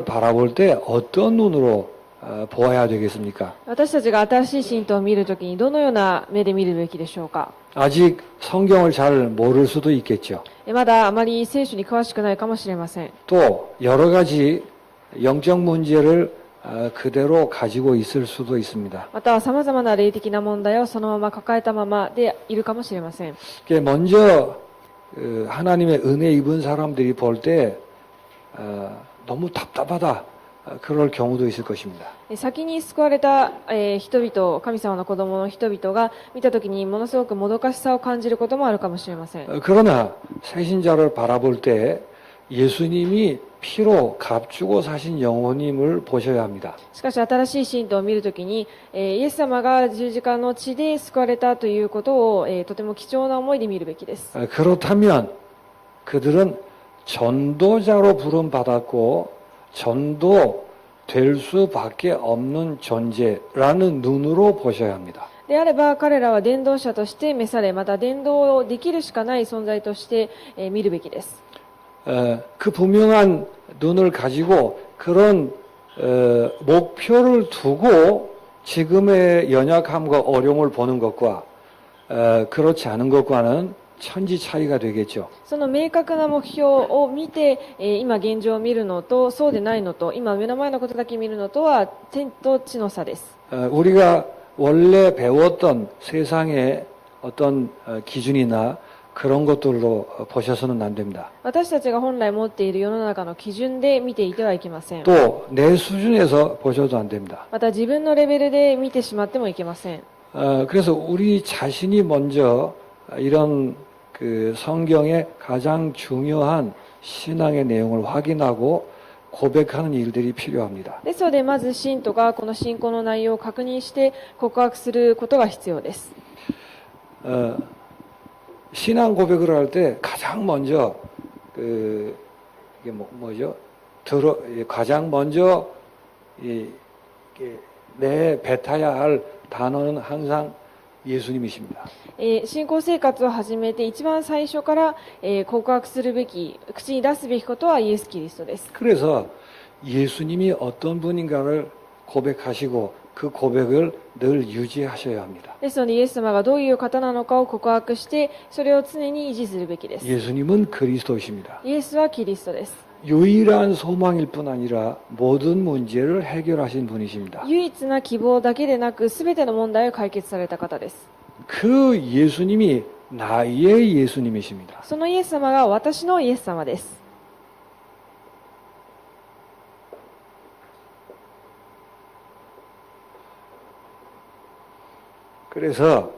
바라볼 때 어떤 눈으로 보아야 되겠습니까? 私たちが新しい信徒を見るときにどのような目で見るべきでしょうか。 아직 성경을 잘 모를 수도 있겠죠. まだあまり聖書に詳しくないかもしれません。 또 여러 가지 영적 문제를 그대로 가지고 있을 수도 있습니다. または様々な霊的な問題をそのまま抱えたままでいるかもしれません。 먼저 하나님의 은혜 입은 사람들이 볼 때 너무 답답하다 그럴 경우도 있을 것입니다. 先に救われた人々、神様の子供の人々が見たときにものすごくもどかしさを感じることもあるかもしれません。 그러나 새신자를 바라볼 때 예수님이 피로 값주고 사신 영혼임을 보셔야 합니다. しかし新しい信徒を見るときに、イエス様が十字架の血で救われたということを、とても貴重な思いで見るべきです。 그렇다면 그들은 전도자로 부름받았고 전도될 수밖에 없는 존재라는 눈으로 보셔야 합니다. であれば彼らは伝道者として召され、また伝道できるしかない存在として、見るべきです。 그 분명한 눈을 가지고 그런 목표를 두고 지금의 연약함과 어려움을 보는 것과 그렇지 않은 것과는 천지 차이가 되겠죠. その明確な目標を見て、今現状を見るのとそうでないのと、今目の前のことだけ見るのとは天と地の差です。 우리가 원래 배웠던 세상의 어떤 기준이나 그런 것들로 보셔서는 안 됩니다. 私たちが本来持っている世の中の基準で見ていてはいけません。 또 내 수준에서 보셔도 안 됩니다. また自分のレベルで見てしまってもいけません。 그래서 우리 자신이 먼저 이런 그 성경의 가장 중요한 신앙의 내용을 확인하고 고백하는 일들이 필요합니다. ですのでまず信徒がこの信仰の内容を確認して告白することが必要です。 신앙 고백을 할 때 가장 먼저 이게 뭐죠? 가장 먼저 내 뱉어야 할 단어는 항상 예수님이십니다. 信仰生活を始めて一番最初から、告白するべき、口に出すべきことはイエス・キリストです。 그래서 예수님이 어떤 분인가를 고백하시고 그 고백을 늘 유지하셔야 합니다. ですのでイエス様がどういう方なのかを告白してそれを常に維持するべきです。 예수님은 그리스도이십니다. イエスはキリストです。 유일한 소망일 뿐 아니라 모든 문제를 해결하신 분이십니다. 唯一な希望だけでなく全ての問題を解決された方です。 그 예수님이 나의 예수님이십니다. そのイエス様が私のイエス様です。 그래서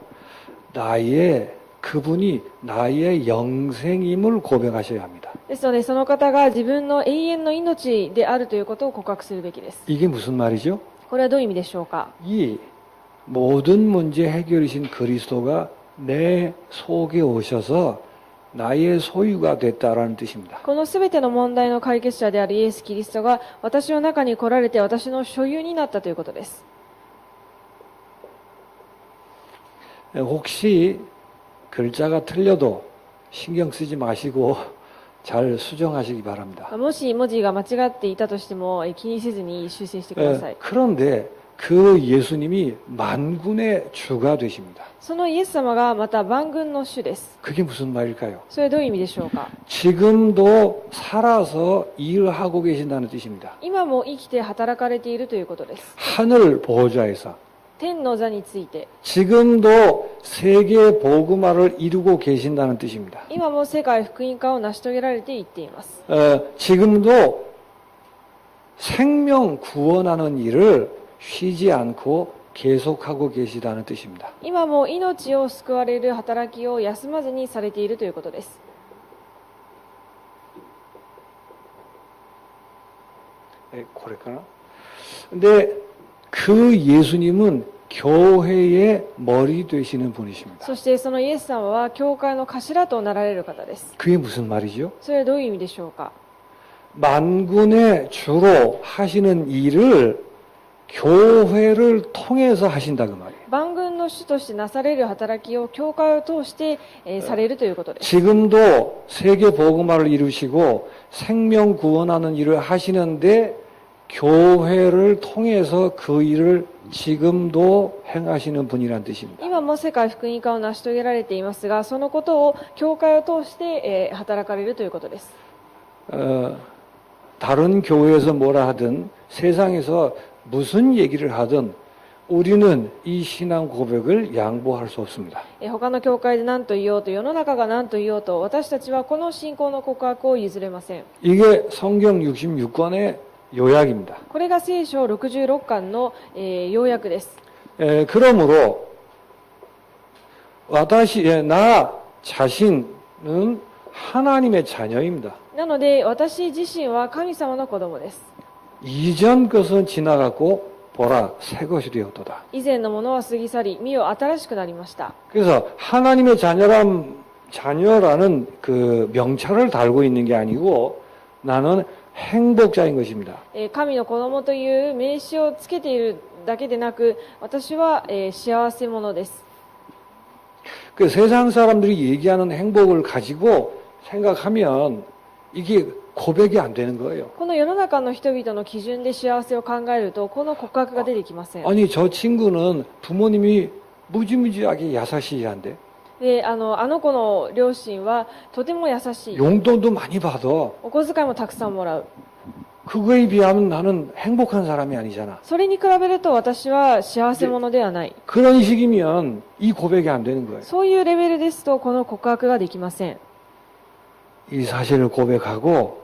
그분이 나의 영생임을 고백하셔야 합니다. ですのでその方が自分の永遠の命であるということを告白するべきです。 이게 무슨 말이죠? これはどういう意味でしょうか。 이 모든 문제 해결이신 그리스도가 내 속에 오셔서 나의 소유가 됐다라는 뜻입니다. この全ての問題の解決者であるイエス・キリストが私の中に来られて私の所有になったということです。 혹시 글자가 틀려도 신경 쓰지 마시고 잘 수정하시기 바랍니다. もし文字が間違っていたとしても気にせずに修正してください。 그런데 그 예수님이 만군의 주가 되십니다. そのイエス様がまた万軍の主です。 그게 무슨 말일까요? それはどういう意味でしょうか。 지금도 살아서 일을 하고 계신다는 뜻입니다. 今も生きて働かれているということです。 하늘 보호자에서 天の座について 지금도 세계 복음화를 이루고 계신다는 뜻입니다. 今も世界福音化を成し遂げられていっています。 지금도 생명 구원하는 일을 쉬지 않고 계속하고 계시다는 뜻입니다. 今も命を救われる働きを休まずにされているということです。 그럴까나? 근데 그 예수님은 교회의 머리 되시는 분이십니다. そしてそのイエス様は教会の頭となられる方です。 그게 무슨 말이죠? それはどういう意味でしょうか。 만군의 주로 하시는 일을 교회를 통해서 하신다 그 말이에요. 万軍の主としてなされる働きを教会を通して、されるということです。 지금도 세계 복음화를 이루시고 생명 구원하는 일을 하시는데 교회를 통해서 그 일을 지금도 행하시는 분이란 뜻입니다. 今も世界福音化を成し遂げられていますが、そのことを教会を通して、働かれるということです。 다른 교회에서 뭐라 하든 세상에서 무슨 얘기를 하든 우리는 이 신앙 고백을 양보할 수 없습니다. 他の教会で何と言おうと、世の中が何と言おうと、私たちはこの信仰の告白を譲れません。 이게 성경 66권의 요약입니다. これが聖書66巻の、要約です。 그러므로 나 자신은 하나님의 자녀입니다. なので、私自身は神様の子供です。 이전 것은 지나갔고 보라 새 것이 되었도다. 以前のものは過ぎ去り、見よ新しくなりました。 그래서 하나님의 자녀라는 그 명찰을 달고 있는 게 아니고 나는 행복자인 것입니다. 神の子供という名詞をつけているだけでなく、私は、幸せ者です。 그 세상 사람들이 얘기하는 행복을 가지고 생각하면 이게 고백이 안 되는 거예요. この世の中の人々の基準で幸せを考えると、この告白が出てきません。 아니 저 친구는 부모님이 무지무지하게 야사시한데 で、あの子の両親はとても優しい。 용돈도 많이 받아. お小遣いもたくさんもらう。 그거에 비하면 나는 행복한 사람이 아니잖아. それに比べると私は幸せ者ではない。 그런 식이면 이 고백이 안 되는 거예요. そういうレベルですと、この告白ができません。 이 사실을 고백하고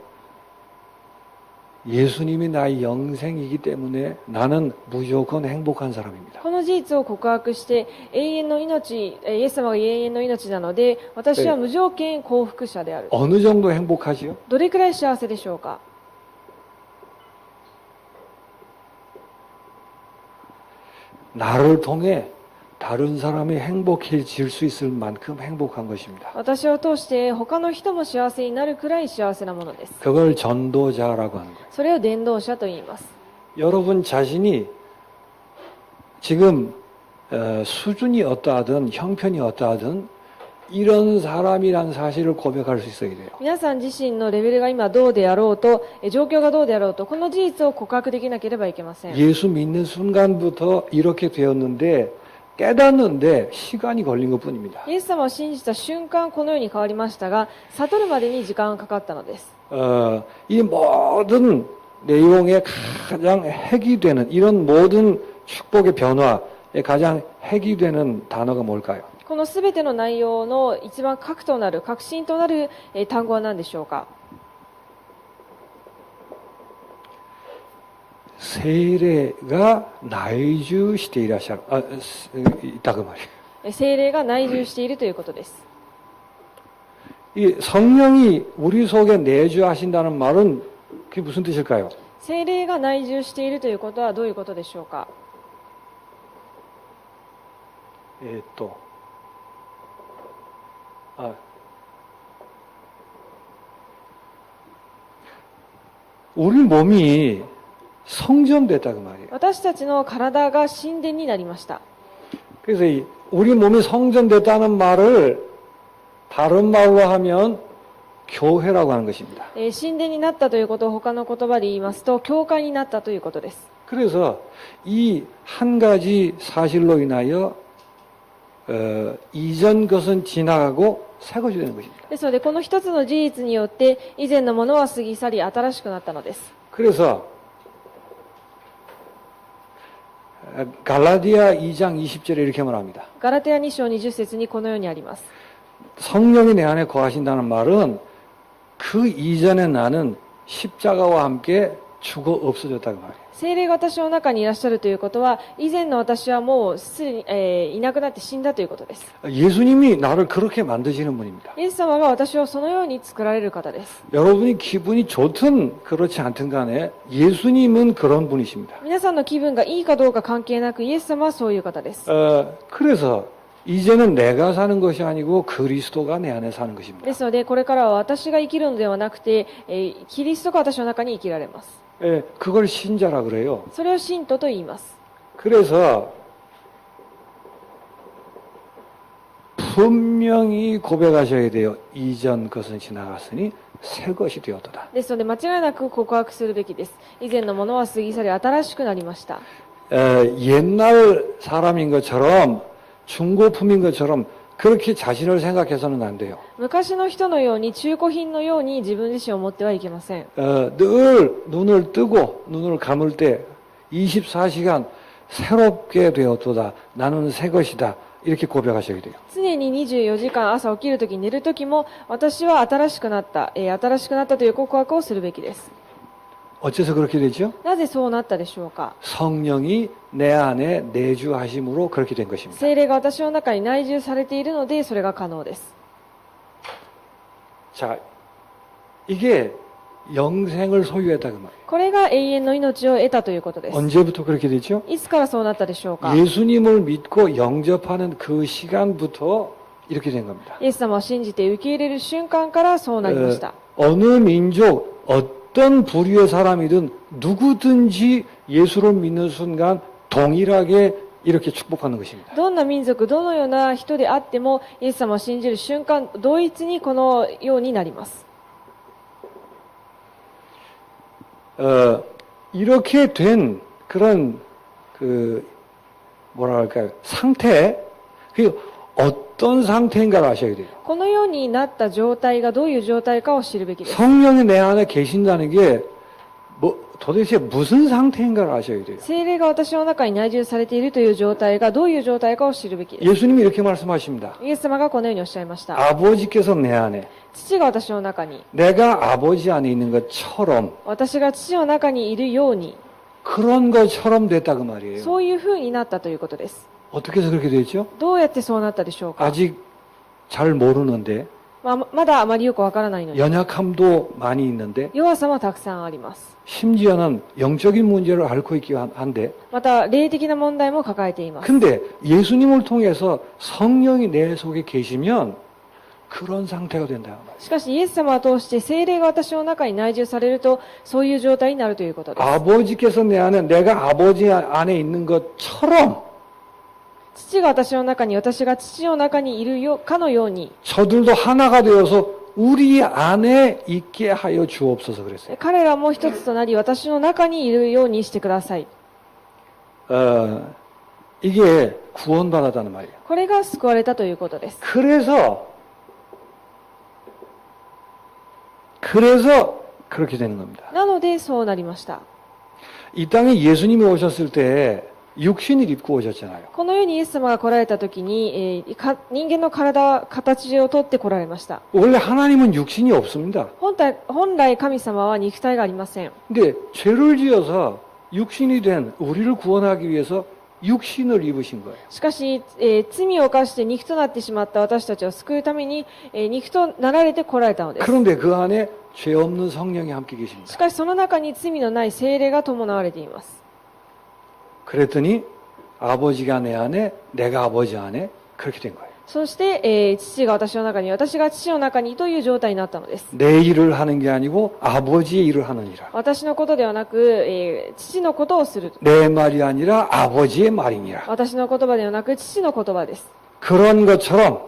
예수님이 나의 영생이기 때문에 나는 무조건 행복한 사람입니다. この事実を告白して、永遠の命、イエス様が永遠の命なので、私は無条件幸福者である。 어느 정도 행복하지요? どれくらい幸せでしょうか。 나를 통해 다른 사람이 행복해질 수 있을 만큼 행복한 것입니다. 私を通して他の人も幸せになるくらい幸せなものです。 그걸 전도자라고 하는 거예요. それを伝道者と言います。 여러분 자신이 지금 수준이 어떠하든 형편이 어떠하든 이런 사람이란 사실을 고백할 수 있어야 돼요. 皆さん自身のレベルが今どうであろうと、状況がどうであろうと、この事実を告白できなければいけません。 예수 믿는 순간부터 이렇게 되었는데 깨닫는데 시간이 걸린 것뿐입니다. イエス様を信じた瞬間このように変わりましたが、悟るまでに時間がかかったのです。 이 모든 내용의 가장 핵이 되는 이런 모든 축복의 변화에 가장 핵이 되는 단어가 뭘까요? このすべての内容の一番核となる、核心となる単語は何でしょうか。 세례가 나이주 시대이라샤 있다 그 말이에요. 聖霊が内住しているということです。 이 성령이 우리 속에 내주하신다는 말은 그게 무슨 뜻일까요? 聖霊が内住しているということはどういうことでしょうか。 우리 몸이 성전됐다 그 말이에요. 私たちの体が神殿になりました。 그래서 우리 몸이 성전됐다는 말을 다른 말로 하면 교회라고 하는 것입니다. 神殿になったということを他の言葉で言いますと、教会になったということです。 그래서 이 한 가지 사실로 인하여 이전 것은 지나가고 새 것이 되는 것입니다. ですので、この一つの事実によって以前のものは過ぎ去り新しくなったのです。 그래서 갈라디아 2장 20절에 이렇게 말합니다. ガラテヤ2章20節にこのようにあります。 성령이 내 안에 거하신다는 말은 그 이전에 나는 십자가와 함께 죽어 없어졌다 그 말이에요. 聖霊が私の中にいらっしゃるということは、以前の私はもうすでに、いなくなって死んだということです。 예수님이 나를 그렇게 만드시는 분입니다. イエス様が私をそのように作られる方です。 여러분이 기분이 좋든 그렇지 않든 간에 예수님은 그런 분이십니다. 皆さんの気分がいいかどうか関係なく、イエス様はそういう方です。 그래서 이제는 내가 사는 것이 아니고 그리스도가 내 안에 사는 것입니다. ですので、これからは私が生きるのではなくて、キリストが私の中に生きられます。 그걸 신자라 그래요. それを信徒と言います。 그래서 분명히 고백하셔야 돼요. 이전 것은 지나갔으니 새 것이 되었도다. ですので間違いなく告白するべきです。以前のものは過ぎ去り新しくなりました。 옛날 사람인 것처럼 중고품인 것처럼 그렇게 자신을 생각해서는 안 돼요. 昔の人のように中古品のように自分自身を持ってはいけません。 늘 눈을 뜨고 눈을 감을 때 24시간 새롭게 되었도다. 나는 새 것이다. 이렇게 고백하셔야 돼요. 常に24時間朝起きるとき寝るときも私は新しくなった、新しくなったという告白をするべきです。 어째서 그렇게 되죠? なぜそうなったでしょうか。 성령이 내 안에 내주하심으로 그렇게 된 것입니다. 聖霊が私の中に内住されているのでそれが可能です。 자, 이게 영생을 소유했다 그 말이에요. これが永遠の命を得たということです。 언제부터 그렇게 되죠? いつからそうなったでしょうか。 예수님을 믿고 영접하는 그 시간부터 이렇게 된 겁니다. イエス様を信じて受け入れる瞬間からそうなりました。 어느 민족, 어떤 부류의 사람이든 누구든지 예수를 믿는 순간 동일하게 이렇게 축복하는 것입니다. どんな民族、どのような人であっても、イエス様を信じる瞬間、同一にこのようになります。 이렇게 된 그런 뭐라 할까요? 상태, 그 어떤 상태인가를 아셔야 돼요. このようになった状態がどういう状態かを知るべきです。 성령이 내 안에 계신다는 게 도대체 무슨 상태인가를 아셔야 돼요. 聖霊が私の中に内住されているという状態がどういう状態かを知るべきです。 예수님이 이렇게 말씀하십니다. イエス様がこのようにおっしゃいました。 아버지께서 내 안에, 父が私の中に、 내가 아버지 안에 있는 것처럼 私が父の中にいるように、 그런 것처럼 됐다 그 말이에요. そういう風になったということです。 어떻게 해서 그렇게 됐죠? どうやってそうなったでしょうか。 아직 잘 모르는데 まだあまりよくわからないのに、 연약함도 많이 있는데 弱さもたくさんあります。 심지어는 영적인 문제를 앓고 있기도 한데 また霊的な問題も抱えています。 근데 예수님을 통해서 성령이 내 속에 계시면 그런 상태가 된다. しかしイエス様を通して聖霊が私の中に内住されるとそういう状態になるということです。 아버지께서 내 안에 내가 아버지 안에 있는 것처럼 父が私の中に私が父の中にいるよかのように 저들도 하나가 되어서 우리 안에 있게 하여 주옵소서 그랬어요. 彼らも一つとなり私の中にいるようにしてください。 이게 구원받았다는 말이에요. これが救われたということです。 그래서 그렇게 되는 겁니다. なのでそうなりました。 이 땅에 예수님이 오셨을 때 육신을 입고 오셨잖아요. この世にイエス様が来られた時に、人間の形をとって来られました。 원래 하나님은 육신이 없습니다. 本来神様は肉体がありません。 근데 죄를 지어서 육신이 된 우리를 구원하기 위해서 육신을 입으신 거예요. しかし、罪を犯して肉となってしまった私たちを救うために、肉となられて来られたのです。 그런데 그 안에 죄 없는 성령이 함께 し 계십니다. かしその中に罪のない聖霊が伴われています。 그랬더니 아버지가 내 안에 내가 아버지 안에 그렇게 된 거예요. そして、父が私の中に、私が父の中にという状態になったのです。 내 일을 하는 게 아니고 아버지의 일을 하느니라. 私のことではなく、父のことをする。 내 말이 아니라 아버지의 말이니라. 私の言葉ではなく父の言葉です。 그런 것처럼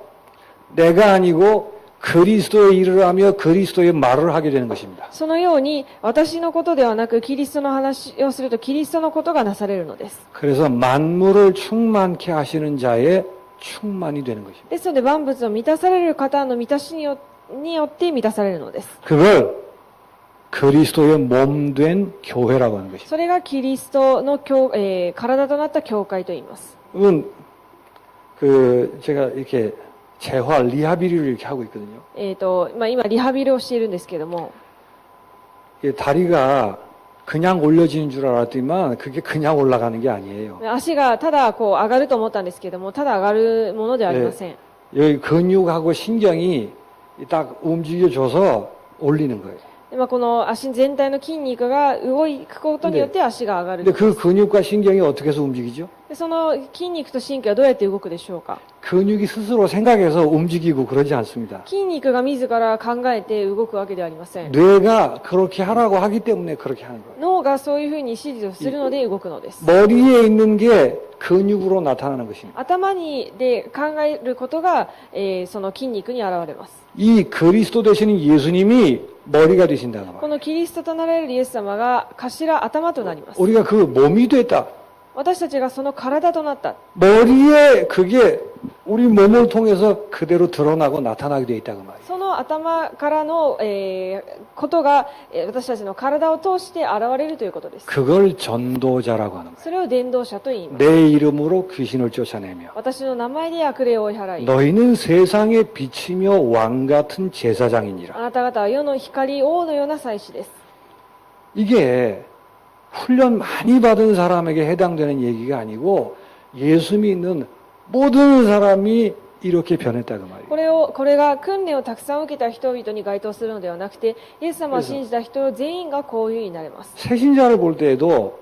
내가 아니고 그리스도의 일을 하며 그리스도의 말을 하게 되는 것입니다. そのように私のことではなくキリストの話をするとキリストのことがなされるのです。 그래서 만물을 충만케 하시는 자의 충만이 되는 것입니다. ですので万物を満たされる方の満たしによって満たされるのです。 그걸 그리스도의 몸된 교회라고 하는 것입니다. それがキリストの体となった教会と言います。 제가 이렇게 재활, 리하비리를 이렇게 하고 있거든요. 今リハビリをしているんですけども、 다리가 그냥 올려지는 줄 알았더니만 그게 그냥 올라가는 게 아니에요. 足がただこう上がると思ったんですけども、ただ上がるものではありません。 여기 근육하고 신경이 딱 움직여줘서 올리는 거예요. この足全体の筋肉が動くことによって足が上がる。 근데 그 근육과 신경이 어떻게 해서 움직이죠? その筋肉と神経はどうやって動くでしょうか。 근육이 스스로 생각해서 움직이고 그러지 않습니다. 筋肉が自ら考えて動くわけではありません。 뇌가 그렇게 하라고 하기 때문에 그렇게 하는 거예요. 脳がそういうふうに指示をするので動くのです。 머리에 있는 게 근육으로 나타나는 것입니다. 頭で考えることが、その筋肉に現れます。 이 그리스도 되시는 예수님이 머리가 되신다가 こ 말이에요. のキリストとなられるイエス様が頭、頭となります。 우리가 그 몸이 됐다. 私たちがその体となった。 머리에 그게 우리 몸을 통해서 그대로 드러나고 나타나게 돼 있다고 말이에요. その頭からの、ことが、私たちの体を通して現れるということです。 그걸 전도자라고 하는 거예요. それを伝道者と言います。 내 이름으로 귀신을 쫓아내며 私の名前で悪霊を追い払い、 너희는 세상의 빛이며 왕 같은 제사장이니라. あなた方は世の光、王のような祭司です。 이게 훈련 많이 받은 사람에게 해당되는 얘기가 아니고 예수 믿는 모든 사람이 이렇게 변했다고 말이에요. これが訓練をたくさん受けた人々に該当するのではなくて、イエス様を信じた人全員がこういうふうになれます。 새신자를 볼 때에도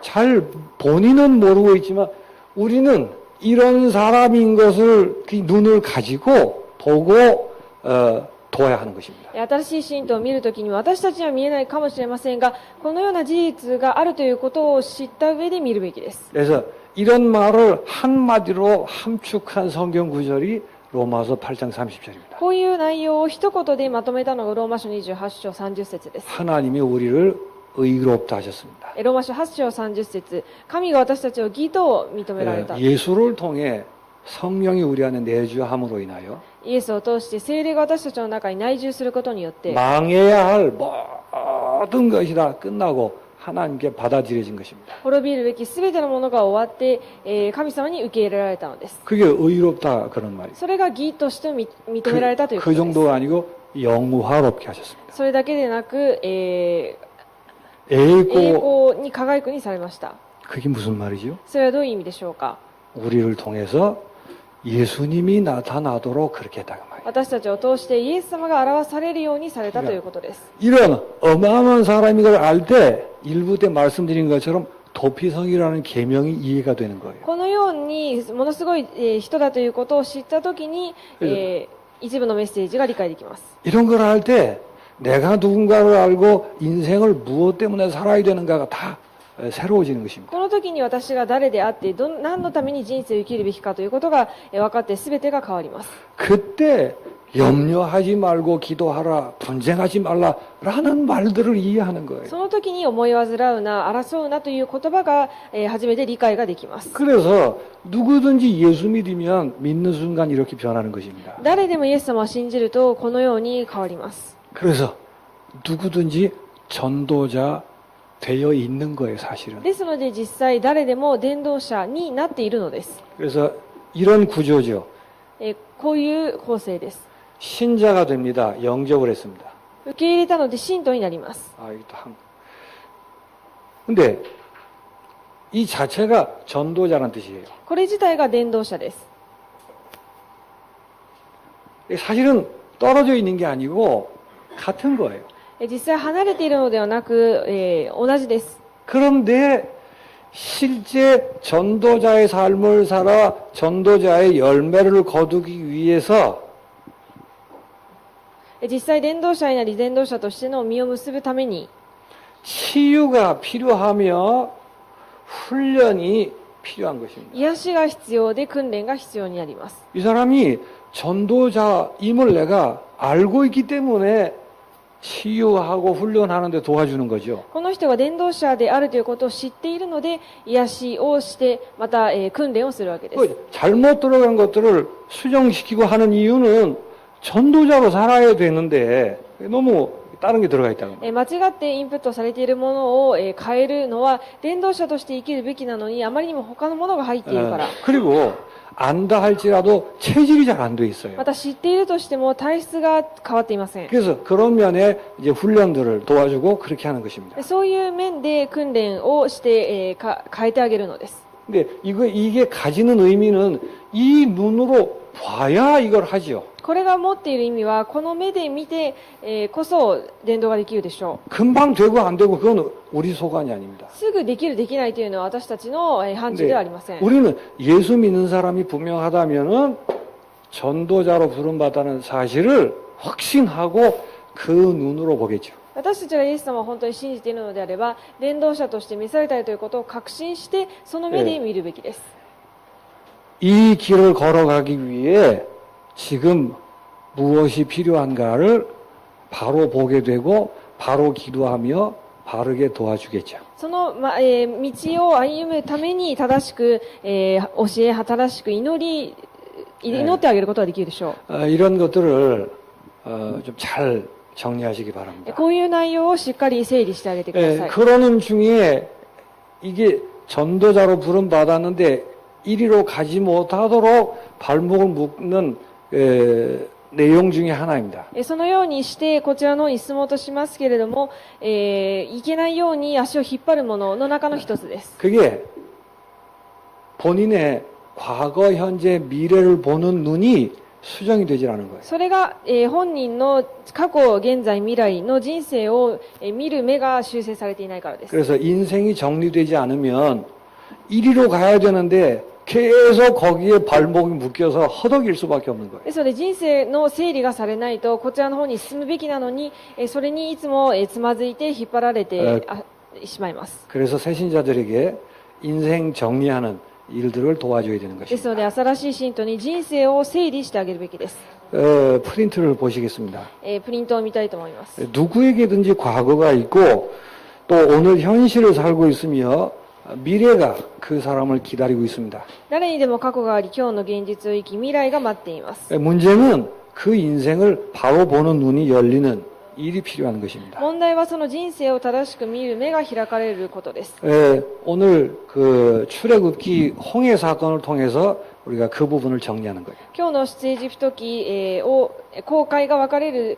잘 본인은 모르고 있지만 우리는 이런 사람인 것을 그 눈을 가지고 보고 둬야 하는 것입니다. 新しい信徒を見るときに私たちには見えないかもしれませんが、このような事実があるということを知った上で見るべきです。 그래서 이런 말을 한마디로 함축한 성경 구절이 로마서 8장 30절입니다. こういう内容を一言でまとめたのがローマ書28章30節です。 하나님이 우리를 의롭다 하셨습니다. ローマ書8章30節、神が私たちを義と認められた。 예수를 통해 성령이 우리 안에 내주함으로 인하여 イエスを通して聖霊が私たちの中に内住することによって、 망해야 할 모든 것이 다 끝나고 하나님께 받아들여진 것입니다. 滅びるべきすべてのものが終わって、神様に受け入れられたのです。 그게 의롭다 그런 말이에요. それが義として認められたというこ 그 とです。 정도가 아니고 영화롭게 하셨습니다. それだけでなく、栄 에고 光に輝くにされました。 그게 무슨 말이죠? それはどういう意味でしょうか。 우리를 통해서 예수님이 나타나도록 그렇게 했다고 말이에요. 私たちを通してイエス様が表されるようにされたということです。 이런 어마어마한 사람인 걸 알 때 일부 때 말씀드린 것처럼 도피성이라는 계명이 이해가 되는 거예요. このようにものすごい人だということを知ったときに、一部のメッセージが理解できます。 이런 걸 알 때 내가 누군가를 알고 인생을 무엇 때문에 살아야 되는가가 다 새로워지는 것입니다. この時に私が誰であって何のために人生を生きるべきかということが分かって全てが変わります。 그때 염려하지 말고 기도하라, 분쟁하지 말라라는 말들을 이해하는 거예요. その時に思い煩うな、争うなという言葉が初めて理解ができます。 그래서 누구든지 예수 믿으면 믿는 순간 이렇게 변하는 것입니다. 誰でもイエス様を信じるとこのように変わります。 그래서 누구든지 전도자 되어 있는 거예요, 사실은. ですので実際誰でも伝道者になっているのです。 그래서 이런 구조죠. こういう構成です。 신자가 됩니다. 영접을 했습니다. 受け入れたので信徒になります。 아, 이게 또 근데 이 자체가 전도자라는 뜻이에요. これ自体が伝道者です。 사실은 떨어져 있는 게 아니고 같은 거예요. 実際離れているのではなく、同じです。 그런데 실제 전도자의 삶을 살아 전도자의 열매를 거두기 위해서 実際伝道者になり伝道者としての実を結ぶために 치유가 필요하며 훈련이 필요한 것입니다. 癒しが必要で訓練が必要になります。 이 사람이 전도자임을 내가 알고 있기 때문에 치유하고 훈련하는데 도와주는 거죠. この人が伝道者であるということを知っているので癒しをしてまた、訓練をするわけです。 잘못 들어간 것들을 수정시키고 하는 이유는 전도자로 살아야 되는데 너무 다른 게 들어가 있다는 거예요. 間違ってインプットされているものを、変えるのは伝道者として生きるべきなのにあまりにも他のものが入っているから。 그리고 안다 할지라도 체질이 잘 안 돼 있어요. また知っているとしても体質が変わっていません。 그래서 그런 면에 이제 훈련들을 도와주고 그렇게 하는 것입니다. そういう面で訓練をして、変えてあげるのです。 근데 이게 가지는 의미는 이 눈으로 봐야 이걸 하죠. これが持っている意味はこの目で見て、こそ伝道ができるでしょう。 금방 되고 안 되고 그건 우리 소관이 아닙니다. すぐできるできないというのは私たちの範疇ではありません。 우리는 예수 믿는 사람이 분명하다면은 전도자로 부름받다는 사실을 확신하고 그 눈으로 보겠죠. 私たちがイエス様を本当に信じているのであれば伝道者として召されたいということを確信してその目で見るべきです。 이 길을 걸어가기 위해 지금 무엇이 필요한가를 바로 보게 되고 바로 기도하며 바르게 도와주겠죠. その、道を歩むために正しく、教え、正しく祈ってあげることができるでしょ 이런 것들을 좀 잘 정리하시기 う。 바랍니다. こういう内容をしっかり整理してあげてください。 그러는 중에 이게 전도자로 부름 받았는데 이리로 가지 못하도록 발목을 묶는 내용 중에 하나입니다. そのようにしてこちらの方に進もうとしますけれども、いけないように足を引っ張るものの中の一つです。 그게 본인의 과거, 현재, 미래를 보는 눈이 수정이 되질 않은 거예요. それが、本人の過去、現在、未来の人生を、見る目が修正されていないからです。 그래서 인생이 정리되지 않으면 이리로 가야 되는데 계속 거기에 발목이 묶여서 허덕일 수밖에 없는 거예요. ですので人生の整理がされないとこちらの方に進むべきなのに、それにいつもつまずいて引っ張られてしまいます。 그래서 새신자들에게 인생 정리하는 일들을 도와줘야 되는 です 것입니다. ので新しい信徒に人生を整理してあげるべきです。 프린트를 보시겠습니다. プリントを見たいと思います。 누구에게든지 과거가 있고 또 오늘 현실을 살고 있으며 미래가 그 사람을 기다리고 있습니다. 誰にでも過去があり今日の現実を生き未来が待っています。 문제는 그 인생을 바로 보는 눈이 열리는 일이 필요한 것입니다. 問題はその人生を正しく見る目が開かれることです。 오늘 그 출애굽기 홍해 사건을 통해서 우리가 그 부분을 정리하는 거예요. 今日の出エジプト記を航海が分かれる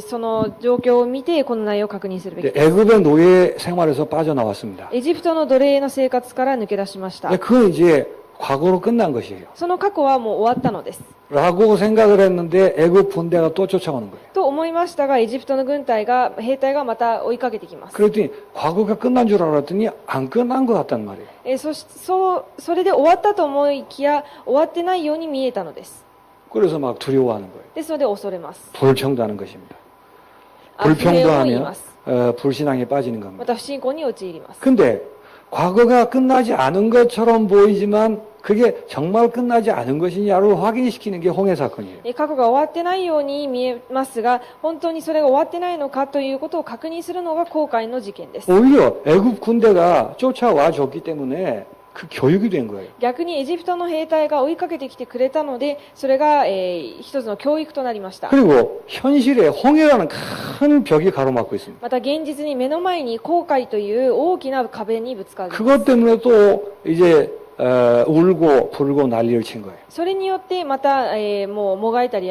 その状況を見てこの内容を確認するべきです。 애굽의 노예 생활에서 빠져나왔습니다. エジプトの奴隷の生活から抜け出しました。 그건 이제 과거로 끝난 것이에요. その過去はもう終わったのです。 라고 생각을 했는데 애굽 군대가 또 쫓아오는 거예요. と思いましたが、エジプトの兵隊がまた追いかけてきます。 그랬더니 과거가 끝난 줄 알았더니 안 끝난 것 같단 말이에요. それで終わったと思いきや、終わってないように見えたのです。 그래서 막 두려워하는 거예요. ですので恐れます。 불평도하는 것입니다. 不平を言い 불평도하면 ます。 불신앙에 빠지는 겁니다. また不信仰に陥ります。 근데 과거가 끝나지 않은 것처럼 보이지만 그게 정말 끝나지 않은 것이냐를 확인시키는 게 홍해 사건이에요. 過去が終わってないように見えますが、本当にそれが終わってないのかということを確認するのが航海の事件です。 오히려 애굽 군대가 쫓아와 줬기 때문에 그 교육이 된 거예요. 逆にエジプトの兵隊が追いかけてきてくれたので、それが、一つの教育となりました。 그리고 현실에 홍해라는 큰 벽이 가로막고 있습니다. また現実に目の前に航海という大きな壁にぶつかる。 그것 때문에 또 이제 울고 불고 난리를 친 거예요. それによってまた、もうもがいたり、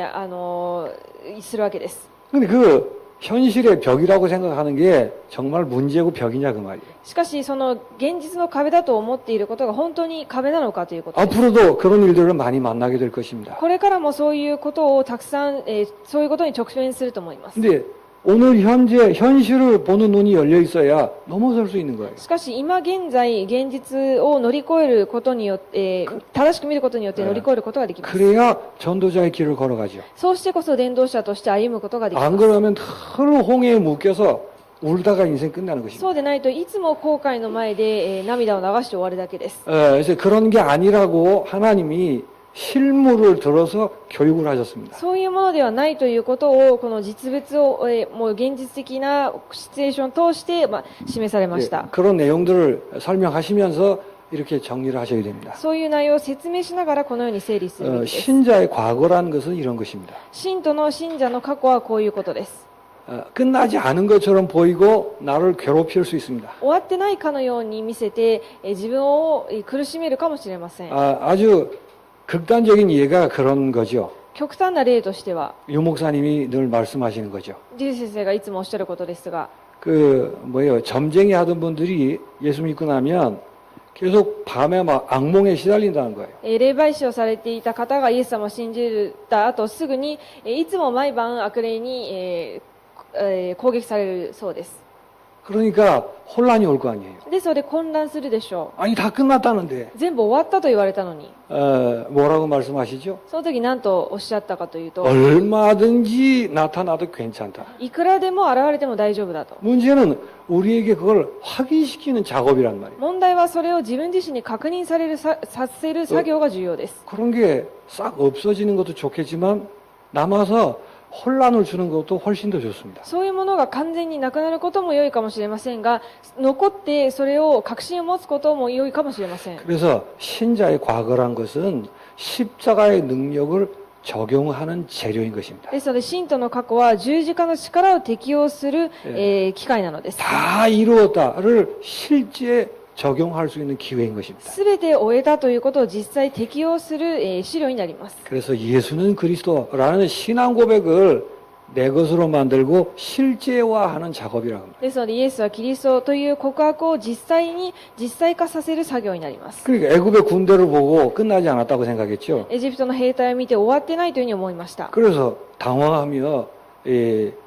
するわけです。 근데 그 현실의 벽이라고 생각하는 게 정말 문제고 벽이냐 그 말이에요. しかしその現実の壁だと思っていることが本当に壁なのかということです。 앞으로도 그런 일들을 많이 만나게 될 것입니다. これからもそういうことをたくさん、そういうことに直面すると思います。 근데 오늘 현재 현실을 보는 눈이 열려 있어야 넘어설 수 있는 거예요. しかし今現在現実を乗り越えることによって、正しく見ることによって乗り越えることができます。 그래야 전도자의 길을 걸어가죠. そうしてこそ伝道者として歩むことができま 안 す。 그러면 늘 홍해에 묶여서 울다가 인생 끝나는 것입니다. そうでないといつも後悔の前で、涙を流して終わるだけです。 그래서 그런 게 아니라고 하나님이 실물을 들어서 교육을 하셨습니다. そういうものではないということをこの実物を、もう現実的なシチュエーションを通して、示されまし 예, た。 그런 내용들을 설명하시면서 이렇게 정리를 하셔야 됩니다. そういう内容を説明しながらこのように整理するべきです。 신자의 과거라는 것은 이런 것입니다. 信徒の信者の過去はこういうことです。 끝나지 않은 것처럼 보이고 나를 괴롭힐 수 있습니다. 終わってないかのように見せて、自分を苦しめるかもしれません。 아주 극단적인 예가 그런 거죠. 極端な例としては、 유 목사님이 늘 말씀하시는 거죠. ジュ先生がいつもおっしゃることですが、 점쟁이 하던 분들이 예수 믿고 나면 계속 밤에 막 악몽에 시달린다는 거예요. 霊媒師をされていた方がイエス様を信じた後すぐに、いつも毎晩悪霊に、攻撃されるそうです。 그러니까 혼란이 올 거 아니에요. ですので混乱するでしょ 아니 다 끝났다는데 う。全部終わったと言われたのに、 뭐라고 말씀하시죠? その時何とおっしゃったかというと、 얼마든지 나타나도 괜찮다. いくらでも現れても大丈夫だと。 문제는 우리에게 그걸 확인시키는 작업이란 말이에요. 問題はそれを自分自身に確認させる作業が重要です。 그런 게 싹 없어지는 것도 좋겠지만 남아서 혼란을 주는 것도 훨씬 더 좋습니다. そういうものが完全になくなることも良いかもしれませんが、残ってそれを確信を持つことも良いかもしれません。 그래서 신자의 과거란 것은 십자가의 능력을 적용하는 재료인 것입니다. ですので、信徒の過去は十字架の力を適用する、機会なのです。 다 이루었다를 실제 적용할 수 있는 기회인 것입니다. すべて終えたということを実際適用する、資料になります。 그래서 예수는 그리스도라는 신앙 고백을 내 것으로 만들고 실제화하는 작업이라고 합니다. ですので、イエスはキリストという告白を実際化させる作業になります。 그러니까 애굽의 군대를 보고 끝나지 않았다고 생각했죠. エジプトの兵隊を見て終わってないというふうに思いました。 그래서 당황하며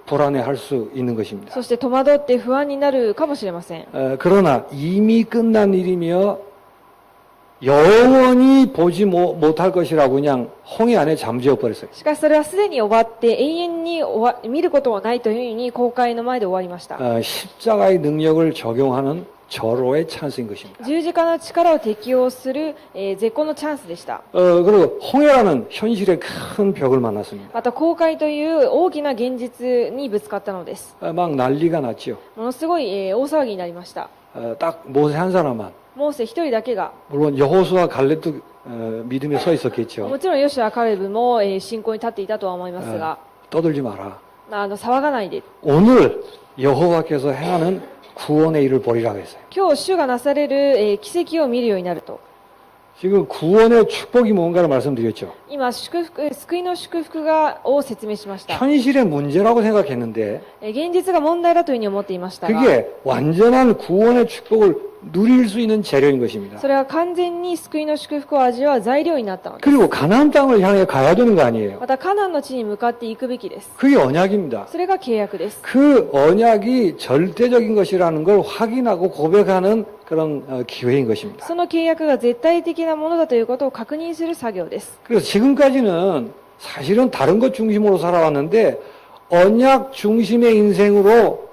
불안해할 수 있는 것입니다. そして戸惑って不安になるかもしれません。 그러나 이미 끝난 일이며 영원히 보지 못할 것이라고 그냥 홍해 안에 잠재워 버렸어요. しかしそれはすでに終わって永遠に見ることはないというふうに公開の前で終わりました。 십자가의 능력을 적용하는 절호의 찬스인 것입니다. 十字架の力を適用する、絶好のチャンスでした。 그리고 홍해라는 현실의 큰 벽을 만났습니다. また公開という大きな現実にぶつかったのです。 막 난리가 났죠. ものすごい、大騒ぎになりました。 딱 모세 한 사람만. モーセ一人だけが、 물론 여호수아 갈렙도 믿음에 서 있었겠죠. もちろんヨシュアカレブも、信仰に立っていたとは思いますが、 떠들지 마라. 騒がないで。 오늘 여호와께서 행하는 구원의 일을 보리라고 했어요. 今日主がなされる、奇跡を見るようになると。 지금 구원의 축복이 뭔가를 말씀드렸죠. 今、救いの祝福を説明しました。 현실의 문제라고 생각했는데 現実が問題だというふうに思っていましたが、 그게 완전한 구원의 축복을 누릴 수 있는 재료인 것입니다. それは完全に救いの祝福を味わう材料になったのです。 그리고 가나안 땅을 향해 가야 되는 거 아니에요. またカナンの地に向かっていくべきです。 그게 언약입니다. それが契約です。 그 언약이 절대적인 것이라는 걸 확인하고 고백하는 그런 기회인 것입니다. その契約が絶対的なものだということを確認する作業です。 그래서 지금까지는 사실은 다른 것 중심으로 살아왔는데 언약 중심의 인생으로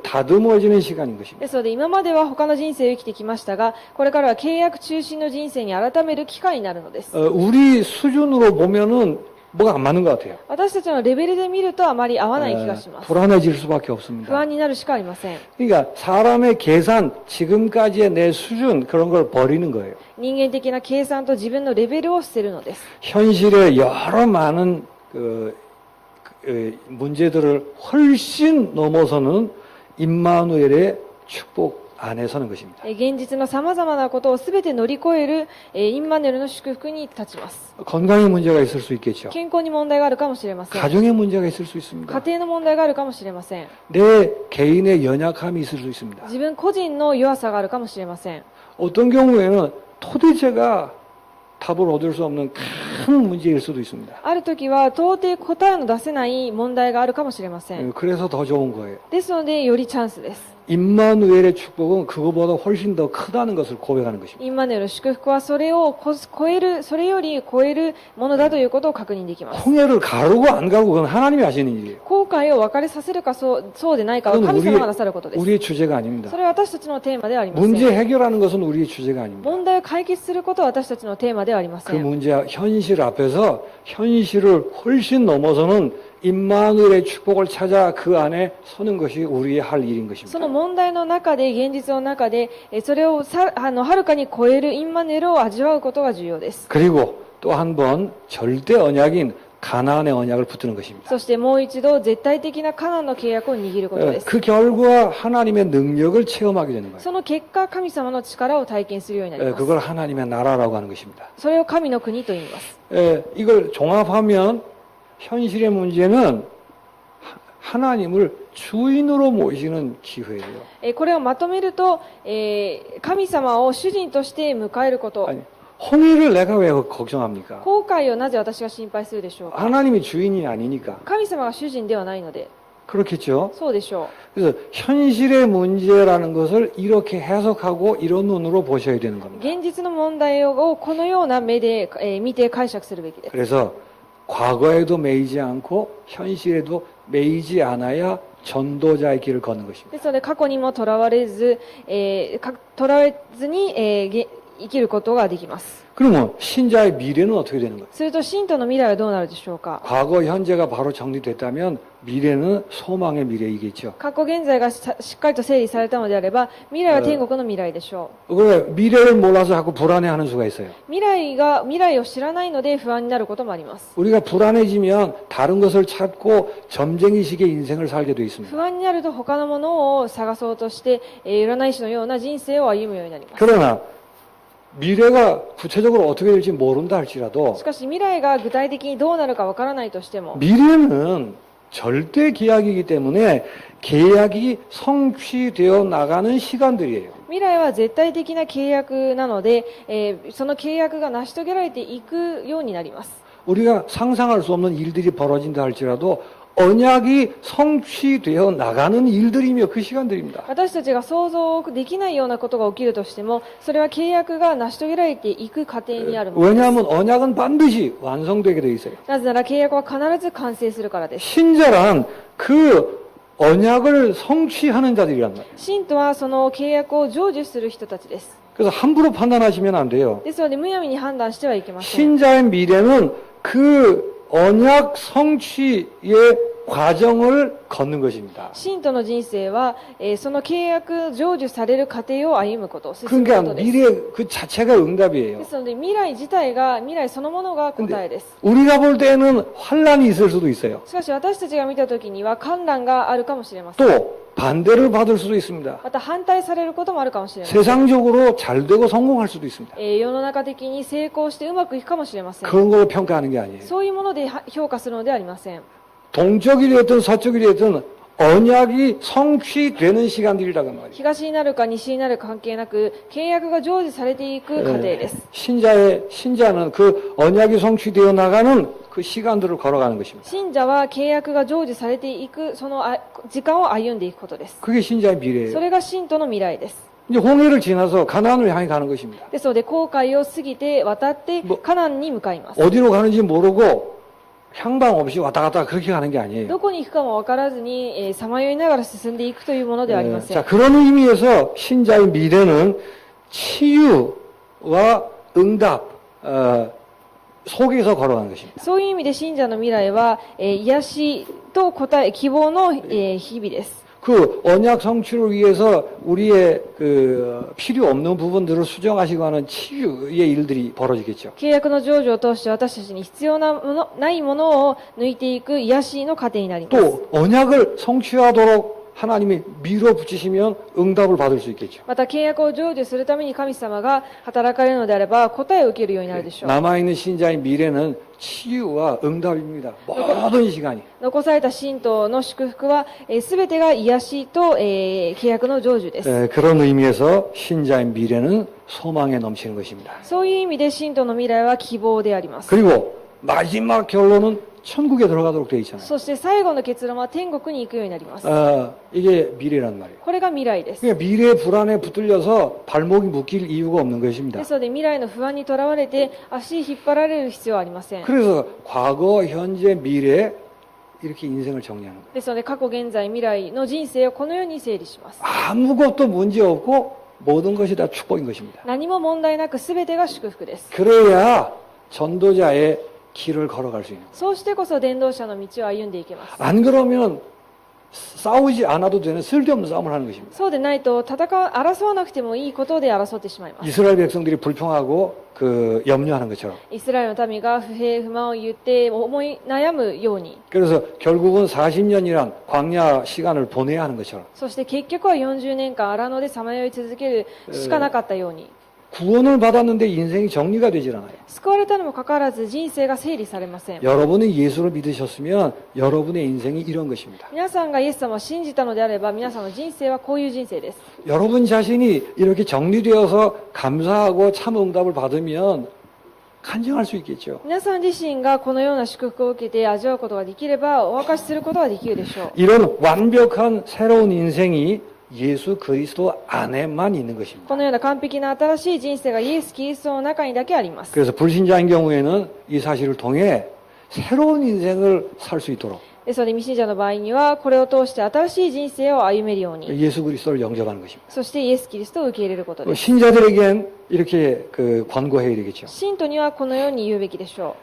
다듬어지는 시간인 것입니다. ですので今までは他の人生を生きてきましたが、これからは契約中心の人生に改める機会になるのです。 우리 수준으로 보면은 뭐가 안 맞는 것 같아요. 私たちのレベルで見るとあまり合わない気がします。 불안해질 수밖에 不 없습니다. 安になるしかありません。 그러니까 사람의 계산, 지금까지의 내 수준 그런 걸 버리는 거예요. 人間的な計算と自分のレベルを捨てるのです。 현실의 여러 많은 문제들을 훨씬 넘어서는 임마누엘의 축복 안에 서는 것입니다. 現実の様々なことを全て乗り越えるインマヌエルの祝福に立ちます。 건강에 문제가 있을 수 있겠죠. 健康に問題があるかもしれません。 가정에 문제가 있을 수 있습니다. 家庭の問題があるかもしれません。 내 개인의 연약함이 있을 수 있습니다. 自分個人の弱さがあるかもしれません。 어떤 경우에는 도대체가 답을 얻을 수 없는 큰 문제일 수도 있습니다. ある時は到底答えの出せない問題があるかもしれません。 그래서 더 좋은 거예요. ですのでよりチャンスです。 임마누엘의 축복은 그거보다 훨씬 더 크다는 것을 고백하는 것입니다. インマヌエルの祝福はそれを超える、それより超えるものだということを確認できます。 홍해를 가르고 안 가르고 그건 하나님이 하시는 일이에요. 後悔を別れさせるかそうでないかは 그건 神様がなさることです。 우리의 주제가 아닙니다. それは私たちのテーマではありません。 문제 해결하는 것은 우리의 주제가 아닙니다. 問題を解決することは私たちのテーマではありませ 그 ん。 문제 현실 앞에서 현실을 훨씬 넘어서는 임마누엘의 축복을 찾아 그 안에 서는 것이 우리의 할 일인 その 것입니다. 問題の中で、現実の中で、それをはるかに超えるインマヌエルを味わうことが重要です。 그리고 또 한 번 절대 언약인 가나안의 언약을 붙드는 것입니다. そしてもう一度絶対的なカナンの契約を握ることです。 그 결과 하나님의 능력을 체험하게 되는 거예요. その結果、神様の力を体験するようになります。 그걸 하나님의 나라라고 하는 것입니다. それを神の国と言います。 이걸 종합하면 현실의 문제는 하나님을 주인으로 모시는 기회예요. これをまとめると、神様を主人として迎えること。 아니, 홍해를 내가 왜 걱정합니까? 後悔をなぜ私が心配するでしょうか。 하나님이 주인이 아니니까. 神様が主人ではないので。 그렇겠죠? そうでしょ 그래서 현실의 문제라는 것을 이렇게 해석하고 이런 눈으로 보셔야 되는 う。 겁니다. 現実の問題をこのような目で、見て解釈するべきです。 그래서 과거에도 매이지 않고 현실에도 매이지 않아야 전도자의 길을 걷는 것입니다. ですので過去にもとらわれずに、生きることができます。 그러면 신자의 미래는 어떻게 되는 거예요? すると信徒の未来はどうなるでしょうか。 과거, 현재가 바로 정리됐다면 미래는 소망의 미래이겠죠. 過去現在がしっかりと整理されたのであれば、未来は天国の未来でしょ 왜 미래를 몰라서 자꾸 불안해하는 수가 있어요. う。未来を知らないので不安になることもあります。 우리가 불안해지면 다른 것을 찾고 점쟁이식의 인생을 살게 돼 있습니다. 不安になると他のものを探そうとして、占い師のような人生を歩むようになります。 그러나 미래가 구체적으로 어떻게 될지 모른다 할지라도 しかし未来が具体的にどうなるかわからないとしても、 미래는 절대 계약이기 때문에 계약이 성취되어 나가는 시간들이에요. 未来は絶対的な契約なので、その契約が成し遂げられていくようになります。 우리가 상상할 수 없는 일들이 벌어진다 할지라도 언약이 성취되어 나가는 일들이며 그 시간들입니다. 私たちが想像できないようなことが起きるとしても、それは契約が成し遂げられていく過程にあるものです。 왜냐하면 언약은 반드시 완성되게 돼 있어요. なぜなら契約は必ず完成するからです。 신자란 그 언약을 성취하는 자들이란 말이에요. 信徒はその契約を成就する人たちです。 그래서 함부로 판단하시면 안 돼요. ですので、むやみに判断してはいけません。 신자의 미래는 그 언약 성취의 과정을 걷는 것입니다. 信徒の人生は、その契約成就される過程を歩むこと、進むこ 그러니까 とです。 미래 그 자체가 응답이에요. ですので、未来そのものが答えです。 우리가 볼 때는 환란이 있을 수도 있어요. しかし私たちが見たときには観覧があるかもしれません。 또 반대를 받을 수도 있습니다. また反対されることもあるかもしれません。 세상적으로 잘 되고 성공할 수도 있습니다. 世の中的に成功してうまくいくかもしれません。 그런 걸 평가하는 게 아니에요. そういうもので評価するのではありません。 동쪽이 되든 서쪽이 되든 언약이 성취되는 시간들이라고 말이에요. 東になるか西になるか関係なく、契約が成就されていく過程です。 신자는 그 언약이 성취되어 나가는 그 시간들을 걸어가는 것입니다. 信者は契約が成就されていく、その時間を歩んでいくことです。 그게 신자의 そ 미래예요. れが信徒の未来です。 이제 홍해를 지나서 가나안을 향해 가는 것입니다. ですので、航海を過ぎて渡ってカナンに向かいます。 어디로 가는지 모르고 향방 없이 왔다 갔다 그렇게 가는 게 아니에요. どこに行くかも分からずに、さまよいながら進んでいくというものではありません。 자, 그런 의미에서 신자의 미래는 치유와 응답 속에서 걸어가는 것입니다. そういう意味で信者の未来は、癒しと答え、希望の、日々です。 그 언약 성취를 위해서 우리의 그 필요 없는 부분들을 수정하시고 하는 치유의 일들이 벌어지겠죠. 契約の成就を通して私たちに必要なもの、ないものを抜いていく癒しの過程になります。 또 언약을 성취하도록 하나님이 밀어붙이시면 응답을 받을 수 있겠죠. また契約を成就するために神様が働かれるのであれば答えを受けるようになるでしょう。 남아있는 신자의 미래는 치유와 응답입니다. 모든 시간이. 残された信徒の祝福は、すべてが癒しと、契約の成就です。 그런 의미에서 신자의 미래는 소망에 넘치는 것입니다. そういう意味で信徒の未来は希望であります。 그리고 마지막 결론은 천국에 들어가도록 되어 있잖아요. そして最後の結論は天国に行くようになります。 이게 미래란 말이에요. これが未来です。 그러니까 미래의 불안에 붙들려서 발목이 묶일 이유가 없는 것입니다. ですので未来の不安にとらわれて足引っ張られる必要はありません。 그래서 과거, 현재, 미래 이렇게 인생을 정리하는 거예요. ですので過去、現在、未来の人生をこのように整理します。 아무것도 문제 없고 모든 것이 다 축복인 것입니다. 何も問題なく全てが祝福です。 그래야 전도자의 길을 걸어갈 수 있는 거예요. そうしてこそ伝道者の道を歩んでいけます。 안 그러면 싸우지 않아도 되는 쓸데없는 싸움을 하는 것입니다. そうでないと争わなくてもいいことで争ってしまいます。 이스라엘 백성들이 불평하고 염려하는 것처럼. イスラエルの民が不平不満を言って思い悩むように、 그래서 결국은 40년이란 광야 시간을 보내야 하는 것처럼. そして結局は40年間荒野でさまよい続けるしかなかったように、 구원을 받았는데 인생이 정리가 되질 않아요. 救われたにもかかわらず人生が整理されません。 여러분이 예수를 믿으셨으면 여러분의 인생이 이런 것입니다. 皆さんがイエス様を信じたのであれば、皆さんの人生はこういう人生です。 여러분 자신이 이렇게 정리되어서 감사하고 참 응답을 받으면 간증할 수 있겠죠. 皆さん自身がこのような祝福を受けて味わうことができれば、お明かしすることができるでしょう。 이런 완벽한 새로운 인생이 예수 그리스도 안에만 있는 것입니다. このような完璧な新しい人生がイエス・キリストの中にだけあります。 그래서 불신자인 경우에는 이 사실을 통해 새로운 인생을 살 수 있도록 ですので、未信者の場合には、これを通して新しい人生を歩めるように、 예수 그리스도를 영접하는 것입니다. そしてイエス・キリストを受け入れることです。 신자들에겐 이렇게 권고해야 되겠죠. 信徒にはこのように言うべきでしょ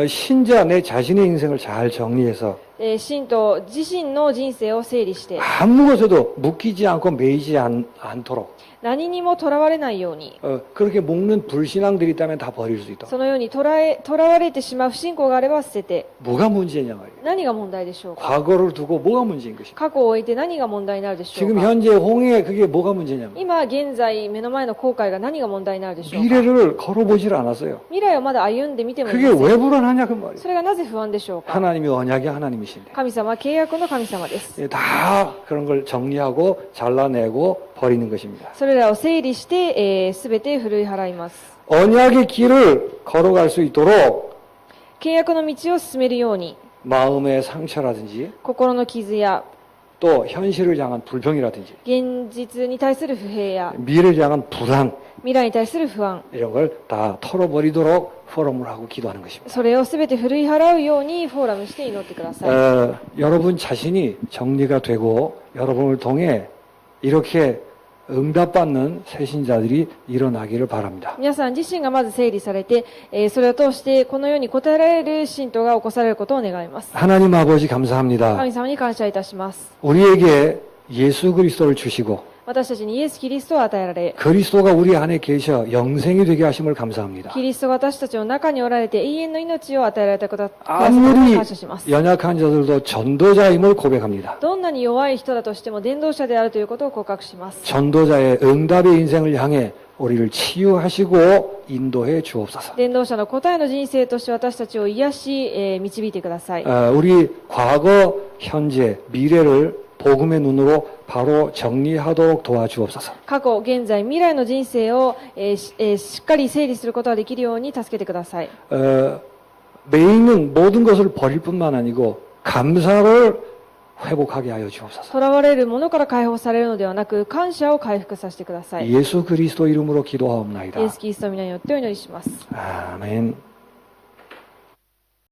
신자 내 자신의 인생을 잘 정리해서 う。信徒自身の人生を整理して、 아무 것에도 묶이지 않고 매이지 않도록 何にもとらわれないように、 그렇게 묶는 불신앙들이 있다면 다 버릴 수 있도록. そのようにとらわれてしまう不信仰があれば捨てて、 뭐가 문제냐 말이에요. 何が問題でしょうか。 과거를 두고 뭐가 문제인 것인가. 過去を置いて何が問題になるでしょう 지금 か。 현재 홍해 그게 뭐가 문제냐. 今現在目の前の後悔が何が問題になるでしょうか。 미래를 걸어보질 않았어요. 未来をまだ歩んでみてもい 그게 ません。 왜 불안하냐 그 말이에요. それがなぜ不安でしょうか。 하나님이 언약의 하나님이신데. 神様は契約の神様です。 다 그런 걸 정리하고 잘라내고 버리는 것입니다. それらを整理して、すべて振るい払います。 언약의 길을 걸어갈 수 있도록 契約の道を進めるように、 마음의 상처라든지 心の傷や 또 현실을 향한 불평이라든지 現実に対する不平や 미래를 향한 불안 未来に対する不安、 이런 걸 다 털어버리도록 포럼을 하고 기도하는 것입니다. それをすべて振るい払うようにフォーラムして祈ってください。 여러분 자신이 정리가 되고 여러분을 통해 이렇게 응답받는 새신자들이 일어나기를 바랍니다. 皆さん自身がまず整理されて、それを通してこのように答えられる信徒が起こされることを願います。 하나님 아버지 감사합니다. 神様に感謝いたします。 우리에게 예수 그리스도를 주시고 私たちにイエス・キリストを与えられ、 그리스도가 우리 안에 계셔 영생이 되게 하심을 감사합니다. キリストが私たちの中におられて永遠の命を与えられたことを 아무리 感謝します。 연약한 자들도 전도자임을 고백합니다. どんなに弱い人だとしても伝道者であるということを告白します。 전도자의 응답의 인생을 향해 우리를 치유하시고 인도해 주옵소서. 伝道者の答えの人生として私たちを癒し、導いてください。 우리 과거, 현재, 미래를 복음의 눈으로 바로 정리하도록 도와주옵소서. 過去、現在、未来の人生を、しっかり整理することができるように助けてください。 매이는 모든 것을 버릴 뿐만 아니고 감사를 회복하게 하여 주옵소서. 囚われるものから解放されるのではなく、感謝を回復させてください。イ 예수 그리스도 이름으로 기도하옵나이다. エス・キリストの皆によってお祈りします。 아멘.